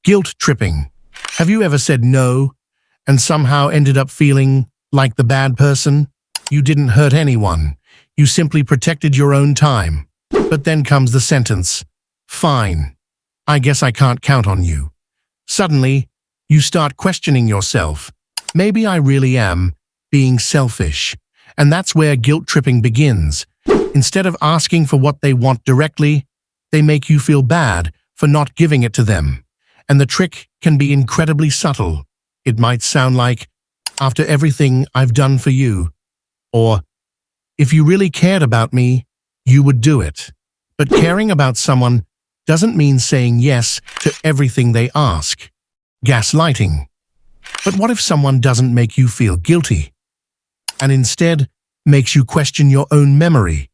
Guilt tripping. Have you ever said no and somehow ended up feeling like the bad person? You didn't hurt anyone. You simply protected your own time. But then comes the sentence, "Fine, I guess I can't count on you." Suddenly, you start questioning yourself. Maybe I really am being selfish. And that's where guilt tripping begins. Instead of asking for what they want directly, they make you feel bad for not giving it to them. And the trick can be incredibly subtle. It might sound like, "After everything I've done for you," or "If you really cared about me, you would do it." But caring about someone doesn't mean saying yes to everything they ask. Gaslighting. But what if someone doesn't make you feel guilty, and instead makes you question your own memory?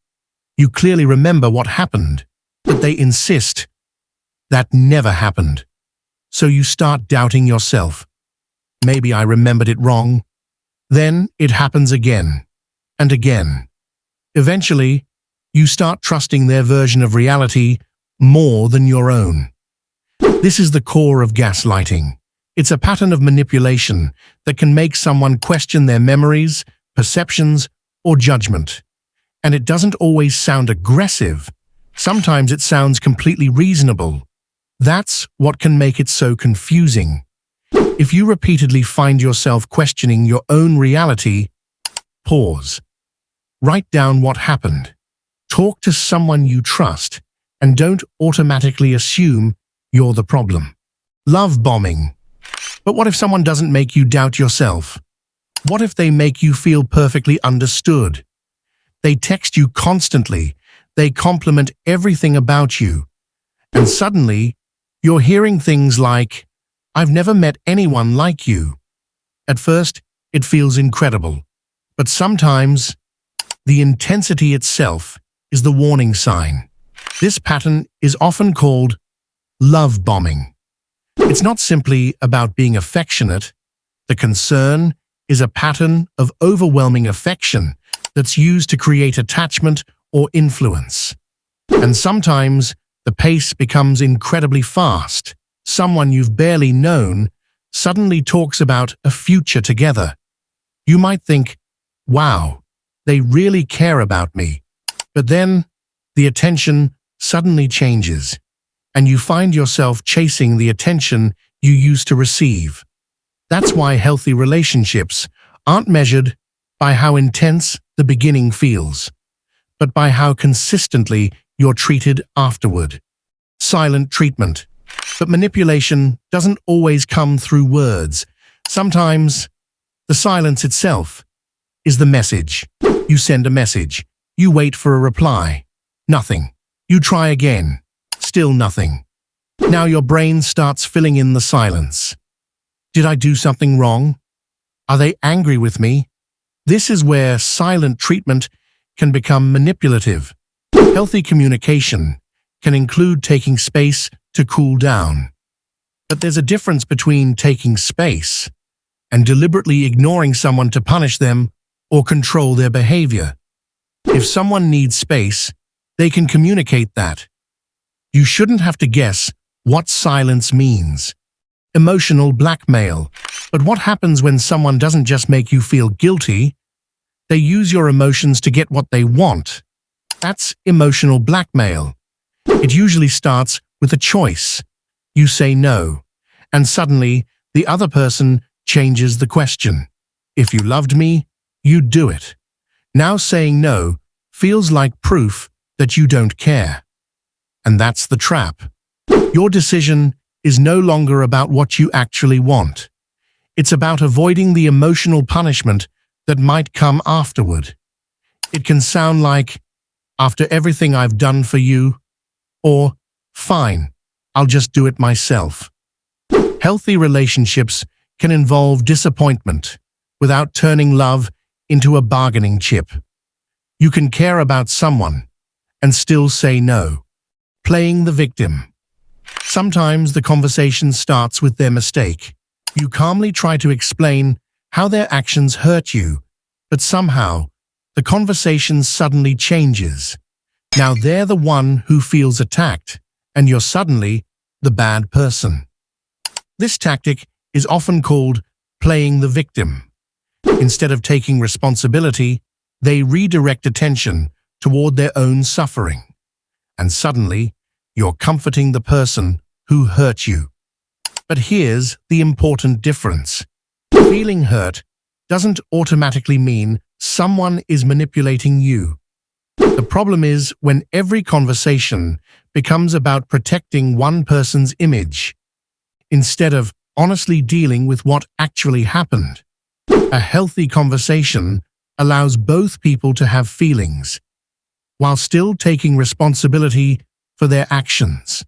You clearly remember what happened, but they insist that never happened. So you start doubting yourself. Maybe I remembered it wrong. Then it happens again and again. Eventually, you start trusting their version of reality more than your own. This is the core of gaslighting. It's a pattern of manipulation that can make someone question their memories, perceptions, or judgment. And it doesn't always sound aggressive. Sometimes it sounds completely reasonable. That's what can make it so confusing. If you repeatedly find yourself questioning your own reality, pause. Write down what happened. Talk to someone you trust, and don't automatically assume you're the problem. Love bombing. But what if someone doesn't make you doubt yourself? What if they make you feel perfectly understood? They text you constantly, they compliment everything about you, and suddenly, you're hearing things like, "I've never met anyone like you." At first, it feels incredible, but sometimes, the intensity itself is the warning sign. This pattern is often called love bombing. It's not simply about being affectionate. The concern is a pattern of overwhelming affection that's used to create attachment or influence. And sometimes, the pace becomes incredibly fast. Someone you've barely known suddenly talks about a future together. You might think, "Wow, they really care about me." But then, the attention suddenly changes, and you find yourself chasing the attention you used to receive. That's why healthy relationships aren't measured by how intense the beginning feels, but by how consistently you're treated afterward. Silent treatment. But manipulation doesn't always come through words. Sometimes, the silence itself is the message. You send a message. You wait for a reply. Nothing. You try again. Still nothing. Now your brain starts filling in the silence. Did I do something wrong? Are they angry with me? This is where silent treatment can become manipulative. Healthy communication can include taking space to cool down. But there's a difference between taking space and deliberately ignoring someone to punish them or control their behavior. If someone needs space, they can communicate that. You shouldn't have to guess what silence means. Emotional blackmail. But what happens when someone doesn't just make you feel guilty? They use your emotions to get what they want. That's emotional blackmail. It usually starts with a choice. You say no, and suddenly the other person changes the question. If you loved me, you'd do it. Now saying no feels like proof that you don't care. And that's the trap. Your decision is no longer about what you actually want. It's about avoiding the emotional punishment that might come afterward. It can sound like, "After everything I've done for you," or "Fine, I'll just do it myself." Healthy relationships can involve disappointment without turning love into a bargaining chip. You can care about someone and still say no. Playing the victim. Sometimes the conversation starts with their mistake. You calmly try to explain how their actions hurt you, but somehow the conversation suddenly changes. Now they're the one who feels attacked, and you're suddenly the bad person. This tactic is often called playing the victim. Instead of taking responsibility, they redirect attention toward their own suffering. And suddenly, you're comforting the person who hurt you. But here's the important difference. Feeling hurt doesn't automatically mean someone is manipulating you. The problem is when every conversation becomes about protecting one person's image, instead of honestly dealing with what actually happened. A healthy conversation allows both people to have feelings, while still taking responsibility for their actions.